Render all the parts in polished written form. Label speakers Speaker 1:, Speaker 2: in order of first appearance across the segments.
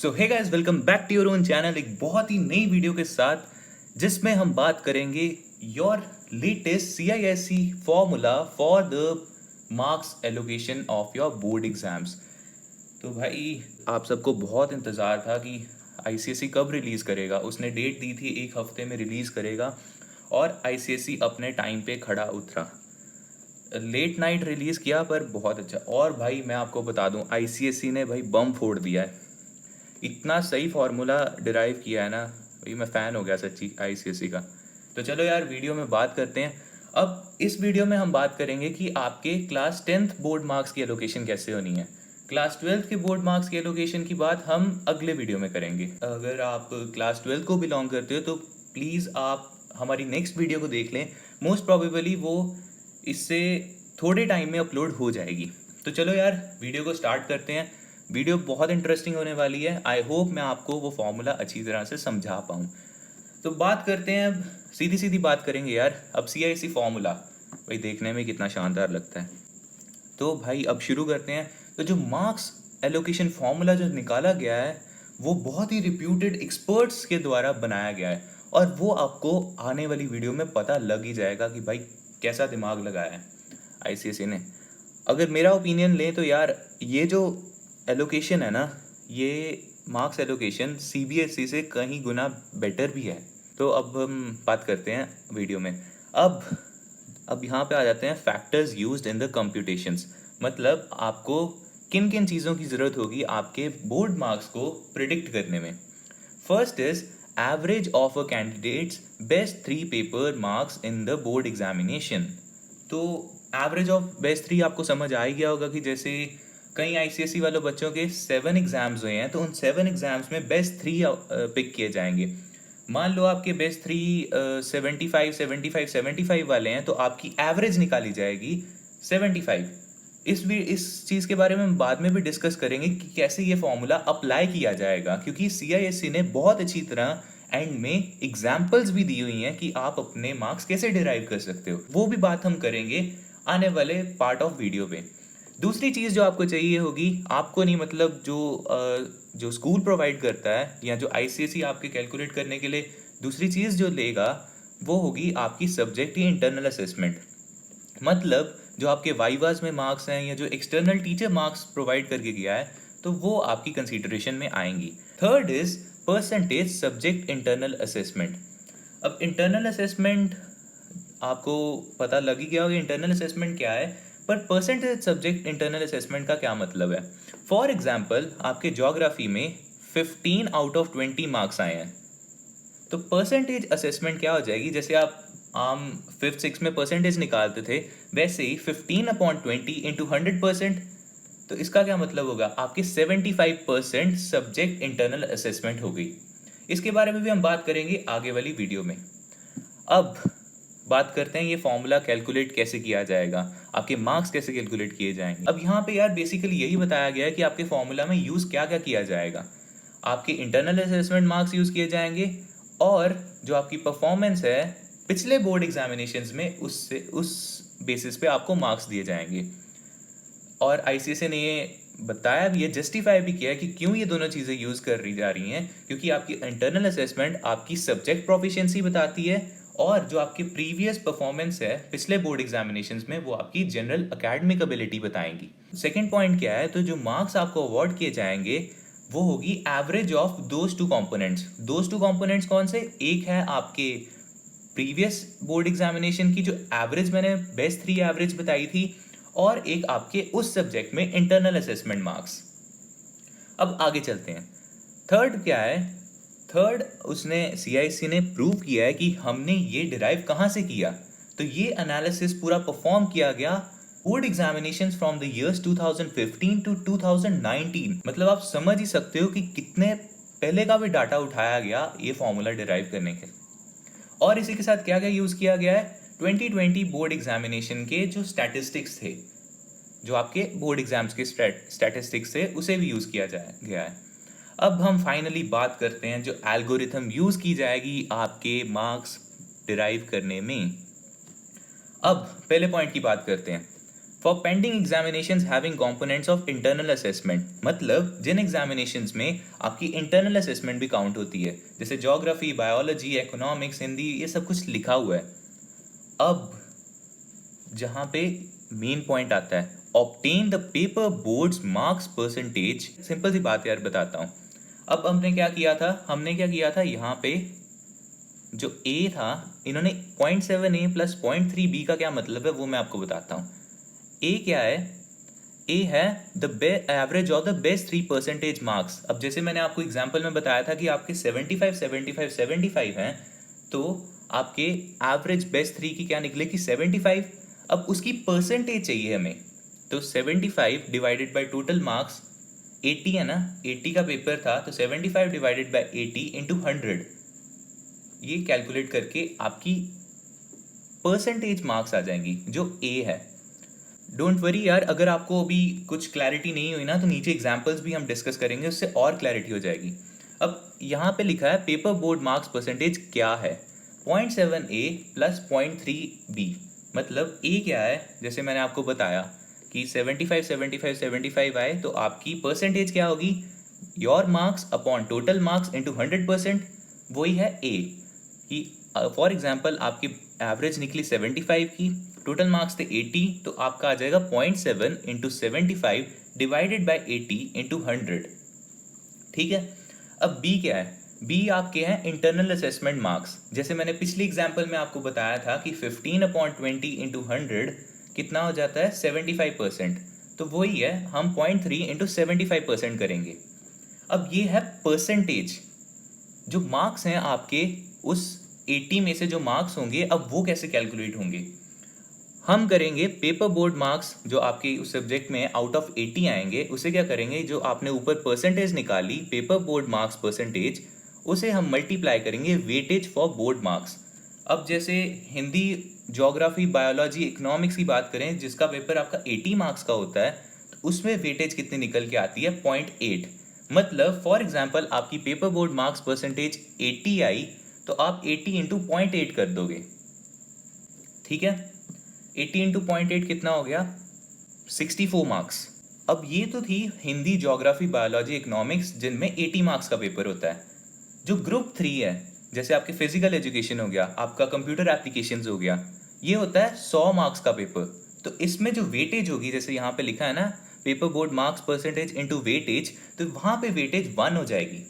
Speaker 1: So hey guys, welcome back to your own channel. एक बहुत ही नई वीडियो के साथ जिसमें हम बात करेंगे your latest CISE formula for the marks allocation of your board exams. तो भाई आप सबको बहुत इंतज़ार था कि ICSE कब रिलीज़ करेगा। उसने डेट दी थी 1 हफ्ते में रिलीज़ करेगा और ICSE अपने टाइम पे खड़ा उतरा। लेट नाइट रिलीज़ किया पर बहुत अच्छा। और भाई मैं आपको बता दूं, ICSE ने भाई बम फोड़ दिया है। इतना सही फार्मूला डिराइव किया है ना भाई, मैं फ़ैन हो गया सच्ची ICSE का। तो चलो यार वीडियो में बात करते हैं। अब इस वीडियो में हम बात करेंगे कि आपके क्लास 10th बोर्ड मार्क्स की एलोकेशन कैसे होनी है। क्लास 12th के बोर्ड मार्क्स की एलोकेशन की बात हम अगले वीडियो में करेंगे। अगर आप क्लास 12th को बिलोंग करते हो तो प्लीज़ आप हमारी नेक्स्ट वीडियो को देख लें। मोस्ट प्रोबेबली वो इससे थोड़े टाइम में अपलोड हो जाएगी। तो चलो यार वीडियो को स्टार्ट करते हैं। वीडियो बहुत इंटरेस्टिंग होने वाली है। आई होप मैं आपको वो फॉर्मूला अच्छी तरह से समझा पाऊँ। तो बात करते हैं, अब सीधी सीधी बात करेंगे यार। अब CISE फॉर्मूला भाई देखने में कितना शानदार लगता है। तो भाई अब शुरू करते हैं। तो जो मार्क्स एलोकेशन फॉर्मूला जो निकाला गया है वो बहुत ही रिप्यूटेड एक्सपर्ट्स के द्वारा बनाया गया है और वो आपको आने वाली वीडियो में पता लग ही जाएगा कि भाई कैसा दिमाग लगाया है ICSE ने। अगर मेरा ओपिनियन लें तो यार ये जो एलोकेशन है ना, ये मार्क्स एलोकेशन CBSE से कहीं गुना बेटर भी है। तो अब हम बात करते हैं वीडियो में। अब यहाँ पे आ जाते हैं factors used in the computations. मतलब आपको किन किन चीज़ों की ज़रूरत होगी आपके बोर्ड मार्क्स को प्रिडिक्ट करने में। First is average of a candidates best 3 paper marks in the board examination. तो एवरेज ऑफ बेस्ट 3 आपको समझ आ ही गया होगा कि जैसे कई ICSE वालों बच्चों के 7 एग्जाम्स हुए हैं तो उन 7 एग्जाम्स में बेस्ट 3 पिक किए जाएंगे। मान लो आपके बेस्ट 3 75 वाले हैं तो आपकी एवरेज निकाली जाएगी 75। इस चीज़ के बारे में हम बाद में भी डिस्कस करेंगे कि कैसे ये फॉर्मूला अप्लाई किया जाएगा, क्योंकि CISE ने बहुत अच्छी तरह एंड में एग्जाम्पल्स भी दी हुई हैं कि आप अपने मार्क्स कैसे डिराइव कर सकते हो। वो भी बात हम करेंगे आने वाले पार्ट ऑफ वीडियो पे। दूसरी चीज़ जो आपको चाहिए होगी, आपको नहीं मतलब जो स्कूल प्रोवाइड करता है या जो ICSE आपके कैलकुलेट करने के लिए दूसरी चीज़ जो लेगा वो होगी आपकी सब्जेक्ट या इंटरनल असेसमेंट। मतलब जो आपके वाइवास में मार्क्स हैं या जो एक्सटर्नल टीचर मार्क्स प्रोवाइड करके गया है तो वो आपकी कंसीडरेशन में आएंगी। Third is percentage subject internal assessment. अब इंटरनल असेसमेंट आपको पता लग ही गया होगा इंटरनल असेसमेंट क्या है, पर परसेंटेज सब्जेक्ट इंटरनल असेसमेंट का क्या मतलब है। फॉर एग्जाम्पल आपके ज्योग्राफी में 15 आउट ऑफ 20 मार्क्स आए हैं तो परसेंटेज असेसमेंट क्या हो जाएगी, जैसे आप आम 5th 6th में परसेंटेज निकालते थे वैसे ही 15/20 इंटू 100%। तो इसका क्या मतलब होगा, आपके 75% सब्जेक्ट इंटरनल असेसमेंट हो गई। इसके बारे में भी हम बात करेंगे आगे वाली वीडियो में। अब बात करते हैं ये फॉर्मूला कैलकुलेट कैसे किया जाएगा, आपके मार्क्स कैसे कैलकुलेट किए जाएंगे। अब यहाँ पे यार बेसिकली यही बताया गया है कि आपके फॉर्मूला में यूज़ क्या क्या किया जाएगा। आपके इंटरनल असेसमेंट मार्क्स यूज़ किए जाएंगे और जो आपकी परफॉर्मेंस है पिछले बोर्ड एग्जामिनेशंस में उस बेसिस पे आपको मार्क्स दिए जाएंगे। और ICSE ने ये बताया भी है, जस्टिफाई भी किया है कि क्यों ये दोनों चीज़ें यूज़ कर रही जा रही हैं, क्योंकि आपकी इंटरनल असेसमेंट आपकी सब्जेक्ट प्रोफिशिएंसी बताती है और जो आपकी प्रीवियस परफॉर्मेंस है पिछले बोर्ड एग्जामिनेशंस में वो आपकी जनरल एकेडमिक एबिलिटी बताएंगी। सेकंड पॉइंट क्या है, तो जो मार्क्स आपको अवार्ड किए जाएंगे वो होगी average of those two components. Those two components कौन से, एक है आपके प्रीवियस बोर्ड एग्जामिनेशन की जो एवरेज मैंने बेस्ट 3 एवरेज बताई थी और एक आपके उस सब्जेक्ट में इंटरनल असेसमेंट मार्क्स। अब आगे चलते हैं। थर्ड क्या है, थर्ड उसने CISE ने प्रूव किया है कि हमने ये डिराइव कहाँ से किया। तो ये एनालिसिस पूरा परफॉर्म किया गया board examinations from the years 2015 to 2019। मतलब आप समझ ही सकते हो कि कितने पहले का भी डाटा उठाया गया ये फॉर्मूला डिराइव करने के। और इसी के साथ क्या क्या यूज़ किया गया है, 2020 बोर्ड एग्जामिनेशन के जो स्टैटिस्टिक्स थे, जो आपके बोर्ड एग्जाम्स के स्टैटिस्टिक्स थे उसे भी यूज़ किया गया है। अब हम फाइनली बात करते हैं जो एल्गोरिथम यूज़ की जाएगी आपके मार्क्स डिराइव करने में। अब पहले पॉइंट की बात करते हैं। For pending examinations having components of internal assessment, मतलब जिन एग्जामिनेशंस में आपकी इंटरनल असेसमेंट भी काउंट होती है, जैसे ज्योग्राफी, बायोलॉजी, इकोनॉमिक्स, हिंदी, ये सब कुछ लिखा हुआ है। अब जहाँ पे मेन पॉइंट आता है, obtain the paper boards marks percentage. Simple सी बात यार बताता हूँ। अब हमने क्या किया था यहाँ पे जो ए था, इन्होंने 0.7 ए प्लस 0.3 बी का क्या मतलब है वो मैं आपको बताता हूँ। ए क्या है? ए है the average of the best 3% marks. अब जैसे मैंने आपको एग्जांपल में बताया था कि आपके 75 75 75 हैं, तो आपके एवरेज बेस्ट 3 की क्या निकले कि 75। अब उसकी परसेंटेज चाहिए हमें, तो 75 डिवाइडेड बाय टोटल मार्क्स 80 है ना, 80 का पेपर था, तो 75 डिवाइडेड बाय 80 इंटू 100, ये कैलकुलेट करके आपकी परसेंटेज मार्क्स आ जाएंगी जो ए है। डोंट वरी यार, अगर आपको अभी कुछ क्लैरिटी नहीं हुई ना, तो नीचे एग्जांपल्स भी हम डिस्कस करेंगे, उससे और क्लैरिटी हो जाएगी। अब यहाँ पे लिखा है पेपर बोर्ड मार्क्स परसेंटेज क्या है, 0.7 ए प्लस 0.3 बी। मतलब ए क्या है, जैसे मैंने आपको बताया कि 75 75 75 आए, तो आपकी परसेंटेज क्या होगी, your marks upon total marks into 100%, वही है ए। कि फॉर एग्जाम्पल आपकी एवरेज निकली 75 की, टोटल मार्क्स थे 80, तो आपका आ जाएगा 0.7 इंटू 75 डिवाइडेड बाई 80 इंटू 100। ठीक है। अब बी क्या है? बी आपके हैं इंटरनल असेसमेंट मार्क्स। जैसे मैंने पिछली एग्जाम्पल में आपको बताया था कि 15/20 इंटू 100 कितना हो जाता है, 75%। तो वही है, हम 0.3 इंटू 75% करेंगे। अब ये है परसेंटेज। जो मार्क्स हैं आपके, उस 80 में से जो मार्क्स होंगे, अब वो कैसे कैलकुलेट होंगे? हम करेंगे पेपर बोर्ड मार्क्स, जो आपके उस सब्जेक्ट में आउट ऑफ 80 आएंगे, उसे क्या करेंगे, जो आपने ऊपर परसेंटेज निकाली, पेपर बोर्ड मार्क्स परसेंटेज, उसे हम मल्टीप्लाई करेंगे वेटेज फॉर बोर्ड मार्क्स। अब जैसे हिंदी, ज्योग्राफी, बायोलॉजी, इकोनॉमिक्स की बात करें, जिसका पेपर आपका 80 मार्क्स का होता है, तो उसमें वेटेज कितनी निकल के आती है, 0.8। मतलब फॉर एग्जाम्पल आपकी पेपर बोर्ड मार्क्स परसेंटेज 80 आई, तो आप 80 इंटू 0.8 कर दोगे। ठीक है, 80 इंटू 0.8 कितना हो गया, 64 मार्क्स। अब ये तो थी हिंदी, ज्योग्राफी, बायोलॉजी, इकोनॉमिक्स, जिनमें 80 मार्क्स का पेपर होता है। जो ग्रुप 3 है, जैसे आपके फिजिकल एजुकेशन हो गया, आपका कंप्यूटर एप्लीकेशंस हो गया, ये होता है 100 मार्क्स का पेपर। तो इसमें जो वेटेज होगी, जैसे यहाँ पे लिखा है ना, paper board marks percentage into weightage, तो वहाँ पे वेटेज 1 हो जाएगी।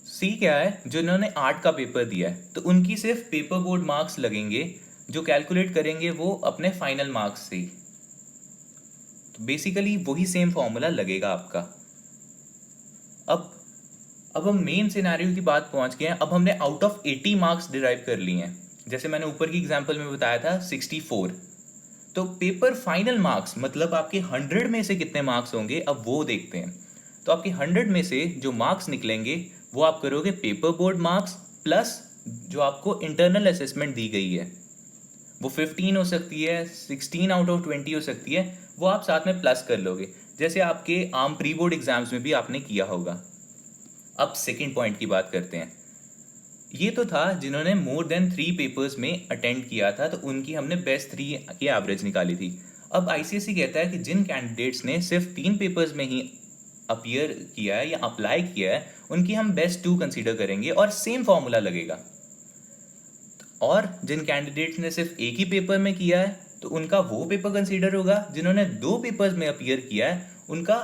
Speaker 1: सी क्या है, जो इन्होंने 8 का पेपर दिया है, तो उनकी सिर्फ पेपर बोर्ड मार्क्स लगेंगे, जो कैलकुलेट करेंगे वो अपने फाइनल मार्क्स से। तो बेसिकली वही सेम फॉर्मूला लगेगा आपका। अब हम मेन सिनेरियो की बात पहुंच गए हैं। अब हमने आउट ऑफ 80 मार्क्स डिराइव कर लिए हैं। जैसे मैंने ऊपर की एग्जांपल में बताया था 64, तो पेपर फाइनल मार्क्स मतलब आपके 100 में से कितने मार्क्स होंगे, अब वो देखते हैं। तो आपके 100 में से जो मार्क्स निकलेंगे, वो आप करोगे पेपर बोर्ड मार्क्स प्लस जो आपको इंटरनल असेसमेंट दी गई है, वो 15 हो सकती है, 16 आउट ऑफ 20 हो सकती है, वो आप साथ में प्लस कर लोगे, जैसे आपके आम प्री बोर्ड एग्जाम्स में भी आपने किया होगा। अब सेकेंड पॉइंट की बात करते हैं। ये तो था जिन्होंने मोर देन 3 पेपर्स में अटेंड किया था, तो उनकी हमने बेस्ट 3 की एवरेज निकाली थी। अब आईसीएसई कहता है कि जिन कैंडिडेट्स ने सिर्फ 3 पेपर्स में ही अपीयर किया है या अप्लाई किया है, उनकी हम बेस्ट 2 कंसीडर करेंगे और सेम फॉर्मूला लगेगा। और जिन कैंडिडेट्स ने सिर्फ एक ही पेपर में किया है, तो उनका वो पेपर कंसीडर होगा। जिन्होंने 2 पेपर्स में अपीयर किया है, उनका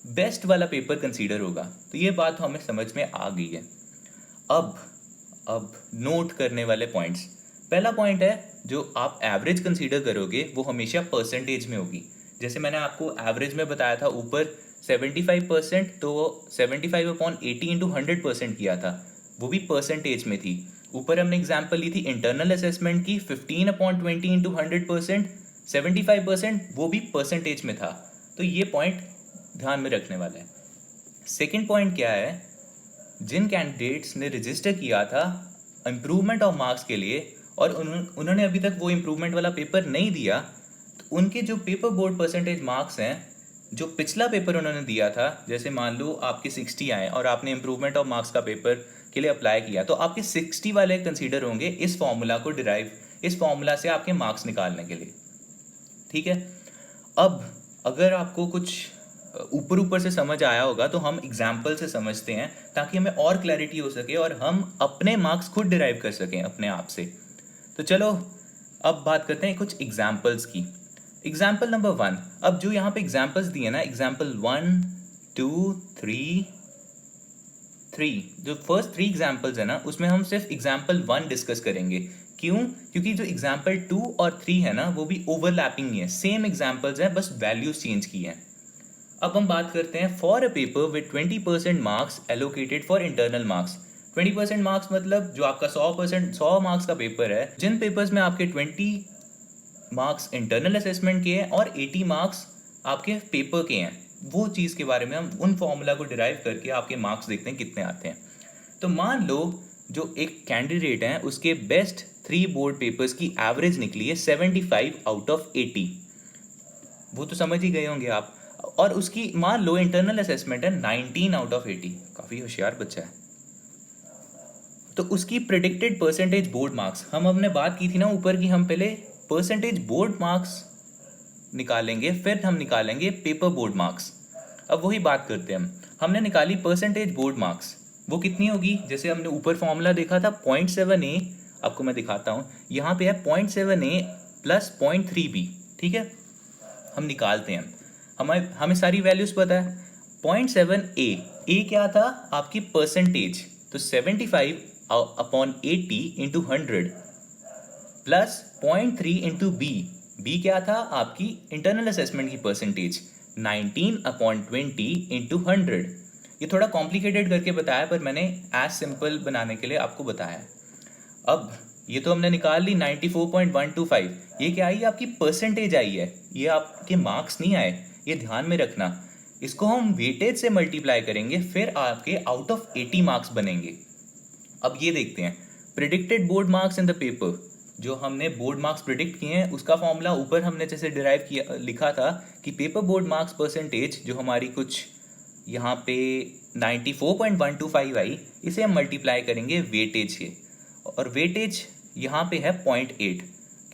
Speaker 1: बेस्ट वाला पेपर कंसीडर होगा। तो ये बात हमें समझ में आ गई है। अब नोट करने वाले पॉइंट्स। पहला पॉइंट है, जो आप एवरेज कंसीडर करोगे वो हमेशा परसेंटेज में होगी। जैसे मैंने आपको एवरेज में बताया था ऊपर 75%, तो 75/80 इंटू 100% किया था, वो भी परसेंटेज में थी। ऊपर हमने एग्जाम्पल ली थी इंटरनल असेसमेंट की, 15/20 इंटू 100%, 75%, वो भी परसेंटेज में था। तो ये पॉइंट ध्यान में रखने वाला है। सेकेंड पॉइंट क्या है, जिन कैंडिडेट्स ने रजिस्टर किया था इम्प्रूवमेंट ऑफ मार्क्स के लिए और उन्होंने अभी तक वो इम्प्रूवमेंट वाला पेपर नहीं दिया, तो उनके जो पेपर बोर्ड परसेंटेज मार्क्स हैं, जो पिछला पेपर उन्होंने दिया था, जैसे मान लो आपके 60 आए और आपने इम्प्रूवमेंट ऑफ मार्क्स का पेपर के लिए अप्लाई किया, तो आपके 60 वाले कंसीडर होंगे इस फॉर्मूला को डिराइव, इस फॉर्मूला से आपके मार्क्स निकालने के लिए। ठीक है। अब अगर आपको कुछ ऊपर ऊपर से समझ आया होगा तो हम एग्जाम्पल से समझते हैं, ताकि हमें और क्लैरिटी हो सके और हम अपने मार्क्स खुद डिराइव कर सकें अपने आप से। तो चलो अब बात करते हैं कुछ एग्जाम्पल्स की। एग्जाम्पल नंबर 1, अब जो यहाँ पे एग्जाम्पल्स दिए ना, एग्जाम्पल 1 2 3, जो फर्स्ट 3 एग्जाम्पल्स है ना, उसमें हम सिर्फ एग्जाम्पल 1 डिस्कस करेंगे। क्यों? क्योंकि जो एग्जाम्पल 2 और 3 है ना, वो भी ओवरलैपिंग ही है, सेम एग्जाम्पल्स हैं, बस वैल्यूज चेंज की हैं। अब हम बात करते हैं for a paper with 20% marks allocated for internal marks. 20% marks मतलब जो आपका 100 मार्क्स का पेपर है, जिन पेपर्स में आपके 20 मार्क्स इंटरनल असेसमेंट के हैं और 80 मार्क्स आपके पेपर के हैं, वो चीज़ के बारे में हम उन फॉर्मूला को डिराइव करके आपके मार्क्स देखते हैं कितने आते हैं। तो मान लो जो एक कैंडिडेट है उसके बेस्ट 3 बोर्ड पेपर्स की एवरेज निकली है 75 आउट ऑफ 80, वो तो समझ ही गए होंगे आप। और उसकी मान लो इंटरनल असेसमेंट है 19 आउट ऑफ 80, काफ़ी होशियार बच्चा है। तो उसकी प्रिडिक्टेड परसेंटेज बोर्ड मार्क्स, हमने बात की थी ना ऊपर की, हम पहले परसेंटेज बोर्ड मार्क्स निकालेंगे, फिर हम निकालेंगे पेपर बोर्ड मार्क्स। अब वही बात करते हैं हमने निकाली परसेंटेज बोर्ड मार्क्स, वो कितनी होगी? जैसे हमने ऊपर फॉर्मूला देखा था 0.7a, आपको मैं दिखाता हूँ, यहाँ पे है 0.7a प्लस 0.3b, ठीक है। हम निकालते हैं, हमें सारी वैल्यूज पता है। 0.7a, ए क्या था? आपकी परसेंटेज, तो 75 upon 80 into 100 plus 0.3 into B क्या था? आपकी इंटरनल असेसमेंट की परसेंटेज, 19 अपॉन 20 इंटू 100। ये थोड़ा कॉम्प्लिकेटेड करके बताया, पर मैंने एज सिंपल बनाने के लिए आपको बताया। अब ये तो हमने निकाल ली 94.125, ये क्या आई? आपकी परसेंटेज आई है, ये आपके मार्क्स नहीं आए, ये ध्यान में रखना। इसको हम वेटेज से मल्टीप्लाई करेंगे, फिर आपके आउट ऑफ 80 मार्क्स बनेंगे। अब ये देखते हैं predicted board marks in the paper, जो हमने बोर्ड मार्क्स प्रिडिक्ट किए हैं उसका फॉर्मूला ऊपर हमने जैसे डिराइव किया, लिखा था कि पेपर बोर्ड मार्क्स परसेंटेज जो हमारी कुछ यहाँ पे 94.125 आई, इसे हम मल्टीप्लाई करेंगे वेटेज के, और वेटेज यहाँ पे है 0.8।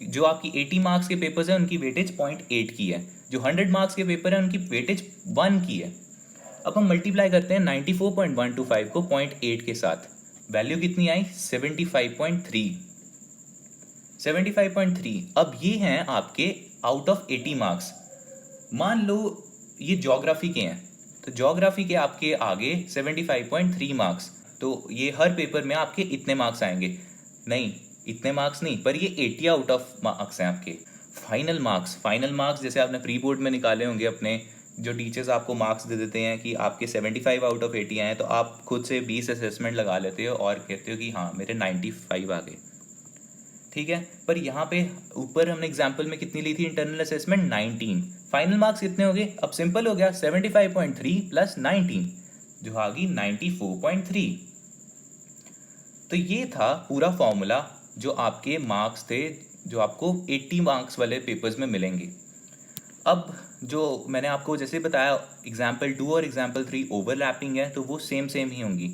Speaker 1: जो आपकी 80 मार्क्स के पेपर्स हैं उनकी वेटेज 0.8 की है, जो 100 मार्क्स के पेपर हैं उनकी वेटेज 1 की है। अब हम मल्टीप्लाई करते हैं 94.125 को 0.8 के साथ, वैल्यू कितनी आई? 75.3। 75.3। अब ये हैं आपके आउट ऑफ 80 मार्क्स। मान लो ये ज्योग्राफी के हैं, तो ज्योग्राफी के आपके आगे 75.3 मार्क्स, तो ये हर पेपर में आपके इतने मार्क्स आएंगे। नहीं, इतने मार्क्स नहीं, पर ये 80 आउट ऑफ मार्क्स हैं आपके। फाइनल मार्क्स जैसे आपने प्री बोर्ड में निकाले होंगे अपने, जो टीचर्स आपको मार्क्स दे देते हैं कि आपके 75 आउट ऑफ 80 आए, तो आप खुद से 20 असेसमेंट लगा लेते हो और कहते हो कि हाँ मेरे 95 आ गए, ठीक है। पर यहाँ पे ऊपर हमने एग्जाम्पल में कितनी ली थी इंटरनल असेसमेंट? 19। फाइनल मार्क्स कितने हो गए? अब सिंपल हो गया, 75.3 प्लस 19, जो आ गई 94.3। तो ये था पूरा फॉर्मूला जो आपके मार्क्स थे, जो आपको 80 मार्क्स वाले पेपर्स में मिलेंगे। अब जो मैंने आपको जैसे बताया एग्जाम्पल 2 और एग्जाम्पल 3 ओवरलैपिंग है, तो वो सेम ही होंगी।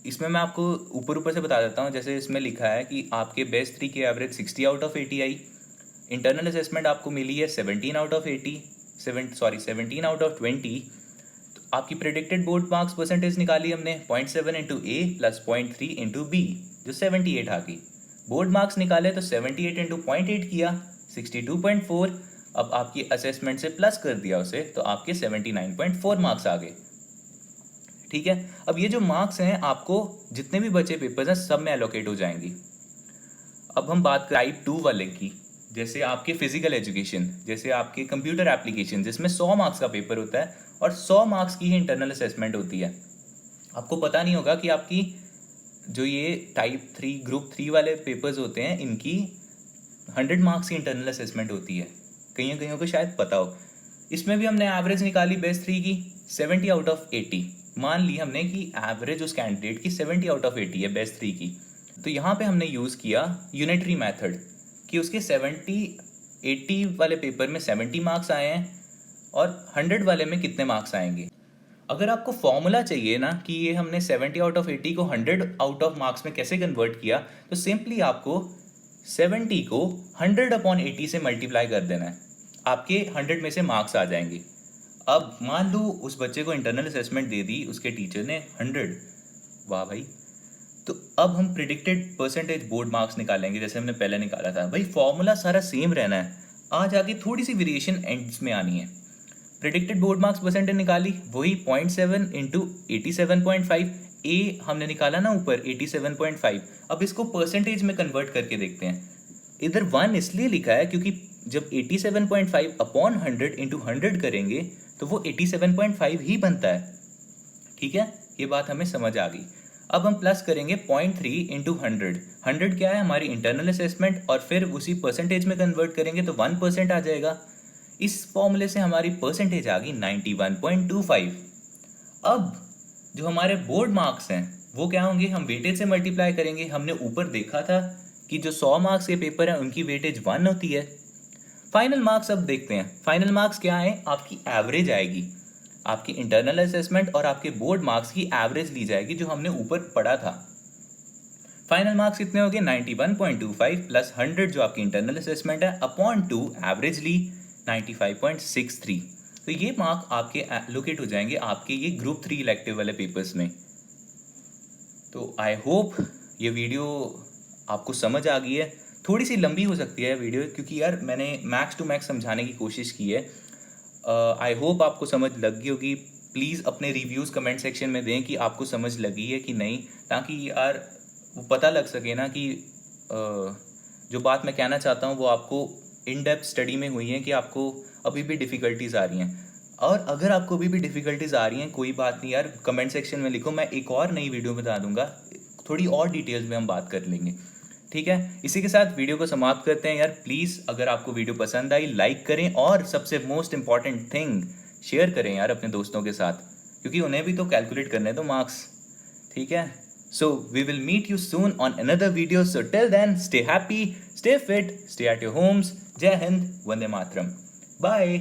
Speaker 1: इसमें मैं आपको ऊपर से बता देता हूँ, जैसे इसमें लिखा है कि आपके बेस्ट 3 की average 60 out of 80 I, internal assessment आपको मिली है 17 आउट ऑफ 80, 17 आउट ऑफ 20। तो आपकी प्रेडिक्टेड बोर्ड मार्क्स परसेंटेज निकाली हमने 0.7 इंटू ए प्लस 0.3 इंटू बी, जो 78 आ गई। बोर्ड मार्क्स निकाले तो 78 इंटू 0.8 किया 62.4। अब आपकी असेसमेंट से प्लस कर दिया उसे, तो आपके 79.4 मार्क्स आ गए, ठीक है। अब ये जो मार्क्स हैं आपको जितने भी बचे पेपर्स हैं सब में एलोकेट हो जाएंगी। अब हम बात करें टाइप 2 वाले की, जैसे आपके फिजिकल एजुकेशन, जैसे आपके कंप्यूटर एप्लीकेशन, जिसमें 100 मार्क्स का पेपर होता है और 100 मार्क्स की ही इंटरनल असेसमेंट होती है। आपको पता नहीं होगा कि आपकी जो ये टाइप 3 ग्रुप 3 वाले पेपर्स होते हैं, इनकी 100 मार्क्स की इंटरनल असेसमेंट होती है, कईयों को शायद पता हो। इसमें भी हमने एवरेज निकाली बेस्ट 3 की 70 आउट ऑफ 80। मान ली हमने कि एवरेज उस कैंडिडेट की 70 आउट ऑफ 80 है बेस्ट 3 की, तो यहाँ पे हमने यूज़ किया यूनिटरी मेथड कि उसके 80 वाले पेपर में 70 मार्क्स आए हैं और 100 वाले में कितने मार्क्स आएंगे। अगर आपको फॉर्मूला चाहिए ना कि ये हमने 70 आउट ऑफ 80 को 100 आउट ऑफ मार्क्स में कैसे कन्वर्ट किया, तो सिंपली आपको 70 को 100 अपॉन 80 से मल्टीप्लाई कर देना है। आपके 100 में से मार्क्स आ जाएंगे। अब मान लो उस बच्चे को इंटरनल असेसमेंट दे दी उसके टीचर ने 100, वाह भाई। तो अब हम प्रिडिक्टेड परसेंटेज बोर्ड मार्क्स निकालेंगे जैसे हमने पहले निकाला था। भाई फॉर्मूला सारा सेम रहना है, आज आगे थोड़ी सी वेरिएशन एंड्स में आनी है। प्रिडिक्टेड बोर्ड मार्क्स परसेंटेज निकाली, वही 0.7 इंटू 87.5, ए हमने निकाला ना ऊपर 87.5। अब इसको परसेंटेज में कन्वर्ट करके देखते हैं। इधर 1 इसलिए लिखा है क्योंकि जब 87.5 अपॉन 100 इंटू 100 करेंगे तो वो 87.5 ही बनता है। ठीक है, ये बात हमें समझ आ गई। अब हम प्लस करेंगे 0.3 इंटू 100। 100 क्या है, हमारी इंटरनल असेसमेंट, और फिर उसी परसेंटेज में कन्वर्ट करेंगे तो 1% आ जाएगा। इस फॉर्मूले से हमारी परसेंटेज आ गई 91.25। अब जो हमारे बोर्ड मार्क्स हैं वो क्या होंगे, हम वेटेज से मल्टीप्लाई करेंगे। हमने ऊपर देखा था कि जो 100 मार्क्स के पेपर हैं उनकी वेटेज 1 होती है। फाइनल मार्क्स अब देखते हैं। फाइनल मार्क्स क्या है, आपकी एवरेज आएगी। आपकी इंटरनल असेसमेंट और आपके बोर्ड मार्क्स की एवरेज ली जाएगी जो हमने ऊपर पढ़ा था। फाइनल मार्क्स कितने हो गए, 91.25 प्लस 100 जो आपकी इंटरनल असेसमेंट है अपॉन 2 एवरेज ली 95.63। तो ये मार्क आपके एलोकेट हो जाएंगे आपके ये ग्रुप 3 इलेक्टिव वाले पेपर्स में। तो आई होप ये वीडियो आपको समझ आ गई है। थोड़ी सी लंबी हो सकती है वीडियो क्योंकि यार मैंने मैक्स टू मैक्स समझाने की कोशिश की है। आई होप आपको समझ लग गई होगी। प्लीज़ अपने रिव्यूज़ कमेंट सेक्शन में दें कि आपको समझ लगी है कि नहीं, ताकि यार वो पता लग सके ना कि जो बात मैं कहना चाहता हूँ वो आपको इन डेप्थ स्टडी में हुई है कि आपको अभी भी डिफ़िकल्टीज़ आ रही हैं। और अगर आपको अभी भी डिफ़िकल्टीज़ आ रही हैं, कोई बात नहीं यार, कमेंट सेक्शन में लिखो, मैं एक और नई वीडियो बता दूंगा, थोड़ी और डिटेल्स में हम बात कर लेंगे। ठीक है, इसी के साथ वीडियो को समाप्त करते हैं। यार प्लीज़ अगर आपको वीडियो पसंद आई लाइक करें, और सबसे मोस्ट इंपॉर्टेंट थिंग शेयर करें यार अपने दोस्तों के साथ, क्योंकि उन्हें भी तो कैलकुलेट करने दो मार्क्स। ठीक है, so we will meet you soon on another video. So till then stay happy, stay fit, stay at your homes. जय हिंद, वंदे मातरम, बाय।